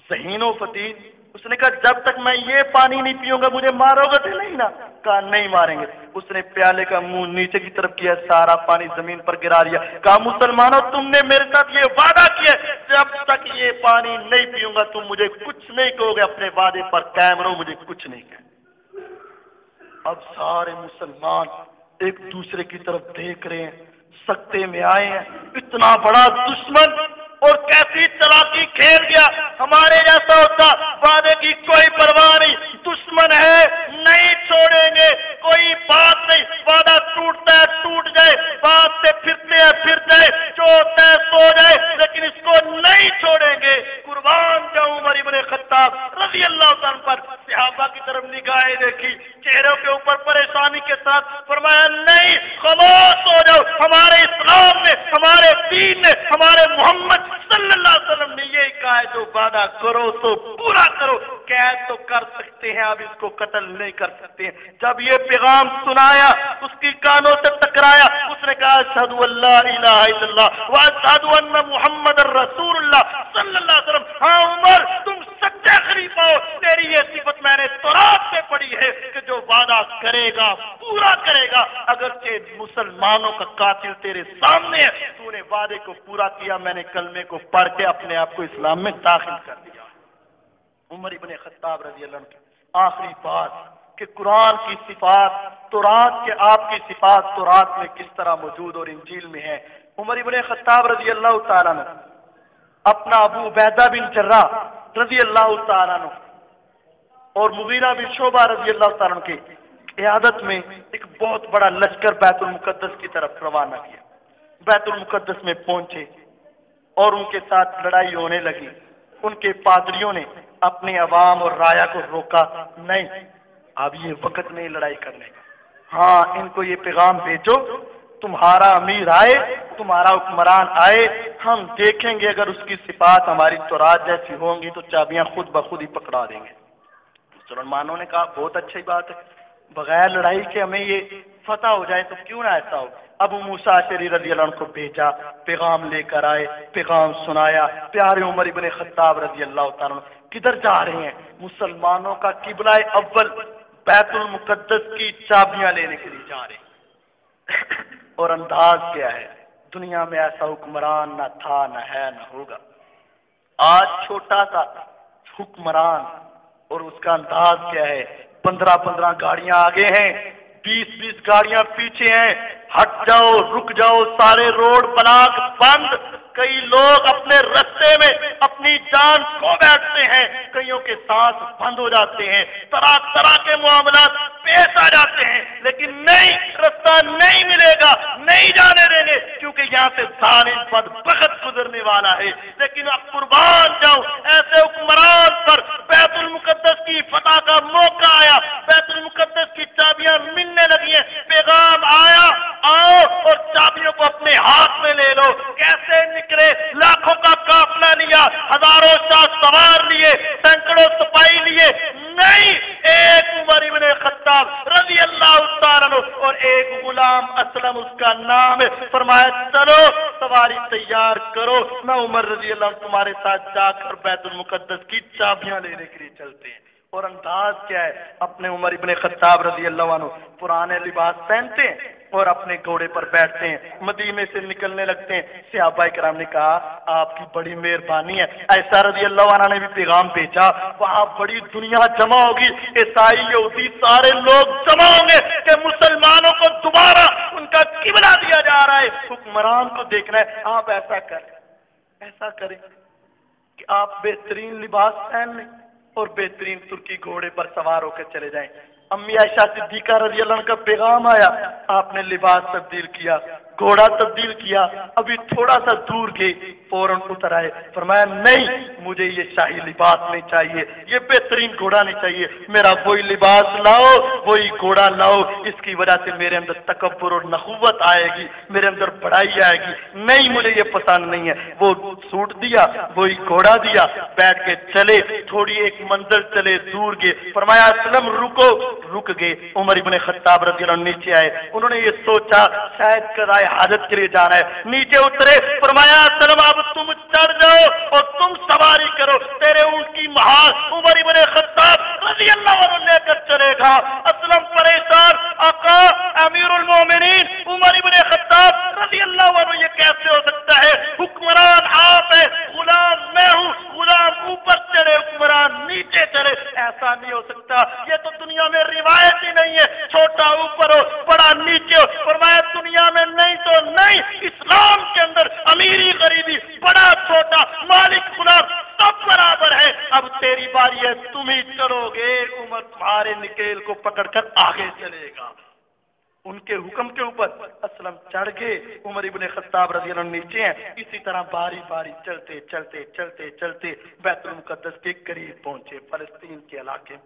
ذہین و فتید، اس نے کہا جب تک میں یہ پانی نہیں پیوں گا مجھے مارو گے تو نہیں نا؟ کہا نہیں ماریں گے۔ اس نے پیالے کا منہ نیچے کی طرف کیا، سارا پانی زمین پر گرا دیا، کہا مسلمانوں تم نے میرے ساتھ یہ وعدہ کیا جب تک یہ پانی نہیں پیوں گا تم مجھے کچھ نہیں کہو گے، اپنے وعدے پر قائم رہو، مجھے کچھ نہیں کہے۔ اب سارے مسلمان ایک دوسرے کی طرف دیکھ رہے ہیں، سکتے میں آئے ہیں، اتنا بڑا دشمن اور کیسی چلاکی کھیل گیا۔ ہمارے جیسا ہوتا وعدے کی کوئی پرواہ نہیں، دشمن ہے نہیں چھوڑیں گے، کوئی بات نہیں، وعدہ ٹوٹتا ہے ٹوٹ جائے، بات سے پھرتے ہیں پھر جائے، جو ہوتا ہے سو جائے، لیکن اس کو نہیں چھوڑیں گے۔ قربان جاؤں عمر ابن خطاب رضی اللہ عنہ پر صحابہ کی طرف نگاہیں دیکھی، چہروں کے اوپر پریشانی کے ساتھ فرمایا نہیں خاموش ہو جاؤ، ہمارے اسلام نے، ہمارے دین نے، ہمارے محمد صلی اللہ علیہ وسلم نے یہی کہا ہے جو وعدہ کرو تو پورا کرو، قید تو کر سکتے ہیں اب اس کو قتل نہیں کر سکتے ہیں۔ جب یہ پیغام سنایا اس کی کانوں سے ٹکرایا، اس نے کہا اشہد ان لا الہ الا اللہ واشہد ان محمد رسول اللہ صلی اللہ علیہ وسلم۔ ہاں عمر تم سچے خلیفہ ہو، تیری یہ صفت میں نے تورات میں پڑھی ہے کہ جو وعدہ کرے گا پورا کرے گا، اگرچہ مسلمانوں کا قاتل تیرے سامنے ہے، تو نے وعدے کو پورا کیا، میں نے کلمے کو پڑھ کے اپنے آپ کو اسلام میں داخل کر دیا۔ عمر ابن خطاب رضی اللہ عنہ کی آخری بات کہ قرآن کی صفات تورات کے آپ کی صفات تورات میں کس طرح موجود اور انجیل میں ہے۔ عمر ابن خطاب رضی اللہ تعالیٰ عنہ اپنا ابو عبیدہ بن جراح رضی اللہ تعالیٰ عنہ اور مغیرہ بن شعبہ رضی اللہ تعالیٰ عنہ کی قیادت میں ایک بہت بڑا لشکر بیت المقدس کی طرف روانہ کیا۔ بیت المقدس میں پہنچے اور ان کے ساتھ لڑائی ہونے لگی۔ ان کے پادریوں نے اپنے عوام اور رایا کو روکا، نہیں اب یہ وقت نہیں لڑائی کرنے کا، ہاں ان کو یہ پیغام بھیجو تمہارا امیر آئے، تمہارا حکمران آئے، ہم دیکھیں گے اگر اس کی صفات ہماری تورات جیسی ہوں گی تو چابیاں خود بخود ہی پکڑا دیں گے۔ مسلمانوں نے کہا بہت اچھی بات ہے، بغیر لڑائی کے ہمیں یہ فتح ہو جائے تو کیوں نہ ایسا ہو۔ ابو موسیٰ اشعری رضی اللہ عنہ کو بھیجا، پیغام لے کر آئے، پیغام سنایا۔ پیارے عمر ابن خطاب رضی اللہ تعالیٰ عنہ کدھر جا رہے ہیں؟ مسلمانوں کا قبلہ اول بیت المقدس کی چابیاں لینے کے لیے جا رہے ہیں۔ اور انداز کیا ہے، دنیا میں ایسا حکمران نہ تھا نہ ہے نہ ہوگا۔ آج چھوٹا سا حکمران اور اس کا انداز کیا ہے، 15 گاڑیاں آگے ہیں، 20 گاڑیاں پیچھے ہیں، ہٹ جاؤ رک جاؤ، سارے روڈ بلاک بند، کئی لوگ اپنے رستے میں اپنی جان کھو بیٹھتے ہیں، کئیوں کے سانس بند ہو جاتے ہیں، طرح کے معاملات پیش آ جاتے ہیں، لیکن نہیں، رستہ نہیں ملے گا، نہیں جانے دیں گے کیونکہ یہاں سے ظالم بدبخت گزرنے والا ہے۔ لیکن اب قربان جاؤ ایسے حکمران پر بیت المقدس کی فتح کا موقع آیا، بیت المقدس کی چابیاں ملنے لگی ہیں، پیغام آیا آؤ اور چابیوں کو اپنے ہاتھ میں لے لو۔ کیسے نکلے؟ لاکھوں کا قافلہ لیا، ہزاروں شاہ سوار لیے، سینکڑوں سپاہی لیے، نہیں، ایک عمر ابن خطاب رضی اللہ تعالیٰ عنہ اور ایک غلام اسلم اس کا نام ہے، فرمایا چلو سواری تیار کرو، میں عمر رضی اللہ عنہ تمہارے ساتھ جا کر بیت المقدس کی چابیاں لینے کے لیے چلتے ہیں۔ اور انداز کیا ہے، اپنے عمر ابن خطاب رضی اللہ عنہ پرانے لباس پہنتے ہیں اور اپنے گھوڑے پر بیٹھتے ہیں، مدینے سے نکلنے لگتے ہیں۔ صحابہ کرام نے کہا آپ کی بڑی مہربانی ہے۔ ایسا رضی اللہ عنہ نے بھی پیغام بھیجا، وہاں بڑی دنیا جمع ہوگی، عیسائی یہودی سارے لوگ جمع ہوں گے کہ مسلمانوں کو دوبارہ ان کا قبلہ دیا جا رہا ہے، حکمران کو دیکھنا ہے۔ آپ ایسا کریں کہ آپ بہترین لباس پہن لیں اور بہترین ترکی گھوڑے پر سوار ہو کے چلے جائیں۔ امی عائشہ صدیقہ رضی اللہ عنہ کا پیغام آیا، آپ نے لباس تبدیل کیا، گھوڑا تبدیل کیا، ابھی تھوڑا سا دور گئے، فوراً اتر آئے، فرمایا نہیں مجھے یہ شاہی لباس نہیں چاہیے، یہ بہترین گھوڑا نہیں چاہیے، میرا وہی لباس لاؤ، وہی گھوڑا لاؤ، اس کی وجہ سے میرے اندر تکبر اور نخوت آئے گی، میرے اندر بڑائی آئے گی، نہیں مجھے یہ پسند نہیں ہے۔ وہ سوٹ دیا، وہی گھوڑا دیا، بیٹھ کے چلے، تھوڑی ایک منزل چلے، دور گئے، فرمایا اسلم رکو، رک گئے۔ عمر ابن خطاب رضی اللہ عنہ نیچے آئے، انہوں نے یہ سوچا شاید قضائے حاجت کے لیے جانا ہے، نیچے اترے، فرمایا اسلم اب تم چڑھ جاؤ اور تم سواری کرو، تیرے اونٹ کی مہار عمر ابن خطاب رضی اللہ عنہ لے کر چلے گا۔ اسلم پریشان، آقا امیر المومنین عمر ابن خطاب رضی اللہ عنہ یہ کیسے ہو سکتا ہے؟ حکمران آپ ہے، غلام میں ہوں، غلام اوپر چڑھے حکمران نیچے چڑھے، ایسا نہیں ہو سکتا، یہ تو دنیا میں روایت ہی نہیں ہے، چھوٹا اوپر ہو بڑا نیچے ہو۔ فرمایا دنیا میں نہیں تو نہیں، اسلام کے اندر امیری غریبی بڑا چھوٹا مالک غلام سب برابر ہے، اب تیری باری ہے تم ہی چڑھو گے۔ عمر تمہارے نکیل کو پکڑ کر آگے چلے گا۔ ان کے حکم کے اوپر اسلم چڑھ گئے، عمر ابن خطاب رضی اللہ عنہ نیچے ہیں، اسی طرح باری باری چلتے چلتے چلتے چلتے بیت المقدس کے قریب پہنچے، فلسطین کے علاقے۔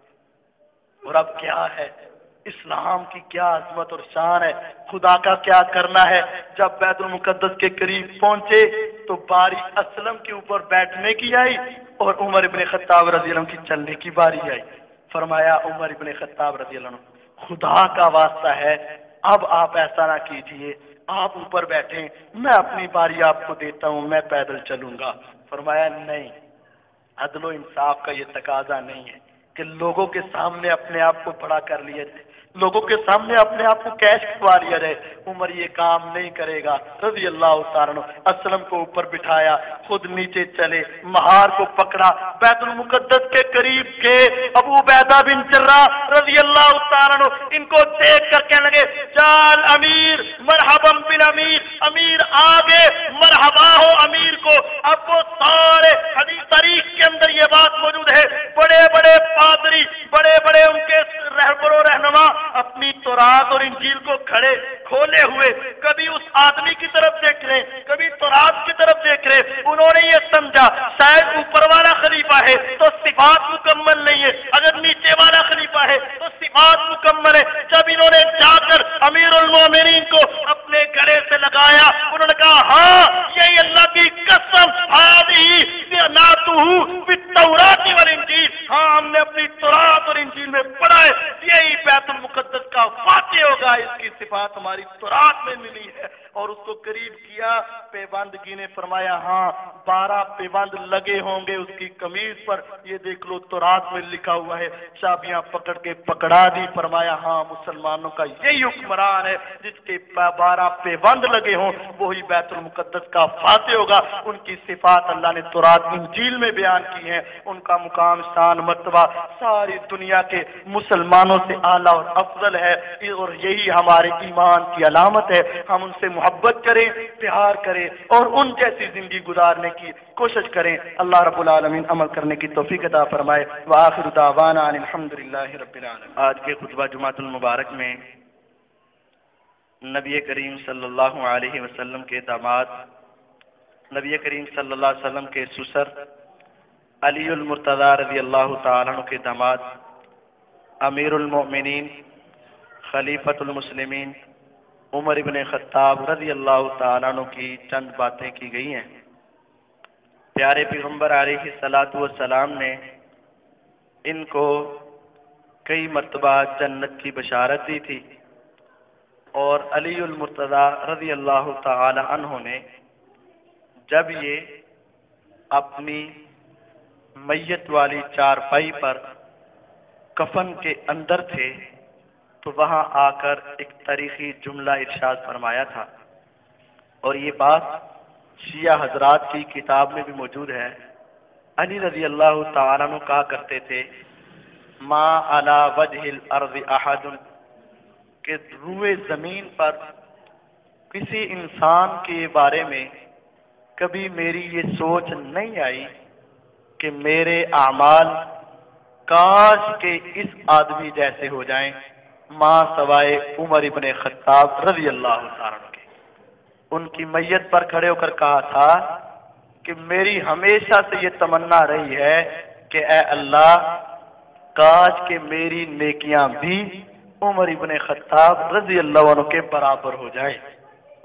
اور اب کیا ہے، اسلام کی کیا عظمت اور شان ہے، خدا کا کیا کرنا ہے۔ جب بیت المقدس کے قریب پہنچے تو باری اسلم کے اوپر بیٹھنے کی آئی اور عمر ابن خطاب رضی اللہ عنہ کی چلنے کی باری آئی۔ فرمایا عمر ابن خطاب رضی اللہ عنہ خدا کا واسطہ ہے اب آپ ایسا نہ کیجئے، آپ اوپر بیٹھیں، میں اپنی باری آپ کو دیتا ہوں، میں پیدل چلوں گا۔ فرمایا نہیں، عدل و انصاف کا یہ تقاضا نہیں ہے کہ لوگوں کے سامنے اپنے آپ کو بڑا کر لیا جائے، لوگوں کے سامنے اپنے آپ کو کیش کروا لیا جائے۔ عمر یہ کام نہیں کرے گا رضی اللہ تعالیٰ عنہ۔ اسلم کو اوپر بٹھایا، خود نیچے چلے، مہار کو پکڑا، بیت المقدس کے قریب گئے۔ ابو عبیدہ بن جراح رضی اللہ تعالیٰ عنہ ان کو دیکھ کر کہنے لگے جال امیر مرحبا بالامیر، امیر آگے مرحبا ہو امیر کو۔ اب وہ سارے حدیث تاریخ کے اندر یہ بات موجود ہے، بڑے بڑے پادری، بڑے بڑے ان کے رہبر و رہنما اپنی تورات اور انجیل کو کھولے ہوئے کبھی اس آدمی کی طرف دیکھ رہے، کبھی تورات کی طرف دیکھ رہے۔ انہوں نے یہ سمجھا شاید اوپر والا خلیفہ ہے تو صفات مکمل نہیں ہے، اگر نیچے والا خلیفہ ہے تو صفات مکمل ہے۔ جب انہوں نے جا کر امیر المومنین کو اپنے گلے سے لگایا، انہوں نے کہا ہاں یہی اللہ کی قسم ہذہ نعتہ بالتوراۃ والانجیل، ہاں ہم نے اپنی تورات اور انجیل میں پڑھا ہے، یہی بیت المقدس کا فاتح ہوگا، اس کی صفات ہماری تورات میں ملی ہے۔ اور اس کو قریب کیا، پیبندگی نے فرمایا ہاں 12 پیبند لگے ہوں گے اس کی قمیض پر، یہ دیکھ لو تورات میں لکھا ہوا ہے۔ چابیاں پکڑ کے پکڑا دی، فرمایا ہاں مسلمانوں کا یہی حکمران ہے، جس کے 12 پیبند لگے ہوں وہی بیت المقدس کا فاتح ہوگا۔ ان کی صفات اللہ نے تورات انجیل میں بیان کی ہیں، ان کا مقام شان مرتبہ ساری دنیا کے مسلمانوں سے اعلیٰ اور افضل ہے، اور یہی ہمارے ایمان کی علامت ہے۔ ہم ان سے محبت کریں، پیار کریں اور ان جیسی زندگی گزارنے کی کوشش کریں۔ اللہ رب العالمین عمل کرنے کی توفیق عطا فرمائے۔ وآخر دعوانا ان الحمدللہ رب العالمین۔ آج کے خطبہ جمعۃ المبارک میں نبی کریم صلی اللہ علیہ وسلم کے داماد، نبی کریم صلی اللہ علیہ وسلم کے سسر علی المرتضیٰ رضی اللہ تعالیٰ عنہ کے داماد، امیر المؤمنین خلیفۃ المسلمین عمر ابن خطاب رضی اللہ تعالیٰ عنہ کی چند باتیں کی گئی ہیں۔ پیارے پیغمبر علیہ الصلوۃ والسلام نے ان کو کئی مرتبہ جنت کی بشارت دی تھی، اور علی المرتضیٰ رضی اللہ تعالی عنہ نے جب یہ اپنی میت والی چارپائی پر کفن کے اندر تھے تو وہاں آ کر ایک تاریخی جملہ ارشاد فرمایا تھا، اور یہ بات شیعہ حضرات کی کتاب میں بھی موجود ہے۔ علی رضی اللہ تعالیٰ عنہ کہا کرتے تھے ما علی وجہ الارض احد، کہ روئے زمین پر کسی انسان کے بارے میں کبھی میری یہ سوچ نہیں آئی کہ میرے اعمال کاش کہ اس آدمی جیسے ہو جائیں، ماں سوائے عمر ابن خطاب رضی اللہ تعالیٰ عنہ کے۔ ان کی میت پر کھڑے ہو کر کہا تھا کہ میری ہمیشہ سے یہ تمنا رہی ہے کہ اے اللہ کاش کہ میری نیکیاں بھی عمر ابن خطاب رضی اللہ عنہ کے برابر ہو جائے،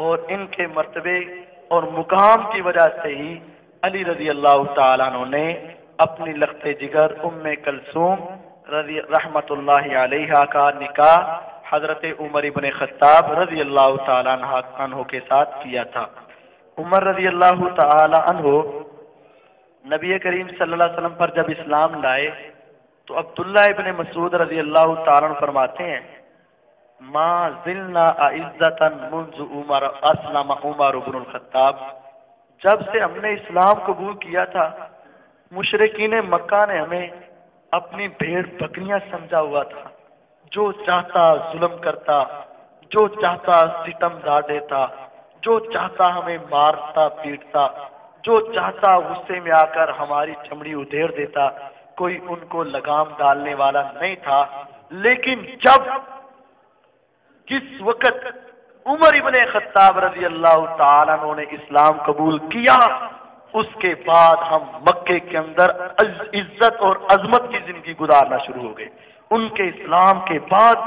اور ان کے مرتبے اور مقام کی وجہ سے ہی علی رضی اللہ تعالیٰ عنہ نے اپنی لخت جگر ام کلثوم رحمت اللہ علیہا کا نکاح حضرت عمر ابن خطاب رضی اللہ تعالیٰ عنہ کے ساتھ کیا تھا۔ عمر رضی اللہ تعالیٰ عنہ نبی کریم صلی اللہ علیہ وسلم پر جب اسلام لائے تو عبداللہ ابن مسعود رضی اللہ تعالیٰ عنہ فرماتے ہیں ما زلنا اعزتا منذ عمر اسلم عمر بن الخطاب، جب سے ہم نے اسلام قبول کیا تھا مشرکین مکہ نے ہمیں اپنی بھیڑ بکریاں سمجھا ہوا تھا، جو چاہتا ظلم کرتا، جو چاہتا ستم ڈھا دیتا، جو چاہتا ہمیں مارتا پیٹتا، جو چاہتا غصے میں آ کر ہماری چمڑی ادھیڑ دیتا، کوئی ان کو لگام ڈالنے والا نہیں تھا۔ لیکن جب جس وقت عمر ابن خطاب رضی اللہ تعالیٰ عنہ نے اسلام قبول کیا اس کے بعد ہم مکے کے اندر عزت اور عظمت کی زندگی گزارنا شروع ہو گئے۔ ان کے اسلام کے بعد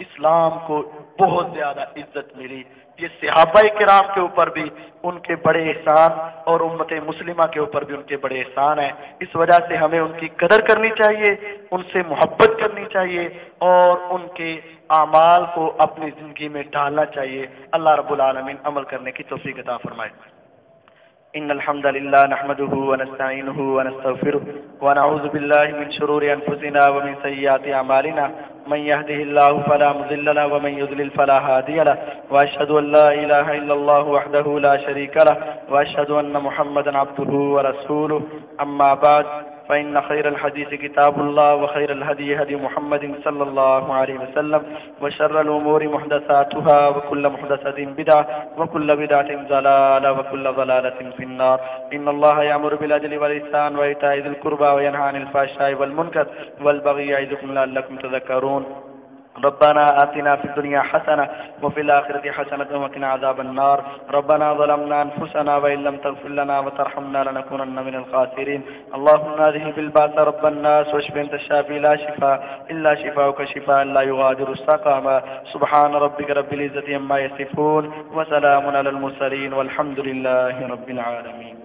اسلام کو بہت زیادہ عزت ملی۔ یہ صحابہ کرام کے اوپر بھی ان کے بڑے احسان اور امت مسلمہ کے اوپر بھی ان کے بڑے احسان ہیں۔ اس وجہ سے ہمیں ان کی قدر کرنی چاہیے، ان سے محبت کرنی چاہیے اور ان کے اعمال کو اپنی زندگی میں ڈالنا چاہیے۔ اللہ رب العالمین عمل کرنے کی توفیق عطا فرمائے۔ ان الحمد للہ نحمده ونستعینه ونستغفره ونعوذ باللہ من شرور انفسنا ومن سیئات اعمالنا من يهده الله فلا مضل له ومن يضلل فلا هادي له واشهد ان لا اله الا الله وحده لا شريك له واشهد ان محمدا عبده ورسوله اما بعد فإن خير الحديث كتاب الله وخير الهدي هدي محمد صلى الله عليه وسلم وشر الأمور محدثاتها وكل محدثة بدعة وكل بدعة ضلالة وكل ضلالة في النار إن الله يأمر بالعدل والإحسان وإيتاء ذي القربى وينهى عن الفحشاء والمنكر والبغي يعظكم لعلكم تذكرون ربنا آتنا في الدنيا حسنة وفي الآخرة حسنة وقنا عذاب النار ربنا ظلمنا أنفسنا وإن لم تغفر لنا وترحمنا لنكونن من الخاسرين اللهم اذهب الباس رب الناس واشف أنت الشافي لا شفاء إلا شفاؤك شفاء لا يغادر سقما سبحان ربك رب العزة عما يصفون وسلام على المرسلين والحمد لله رب العالمين۔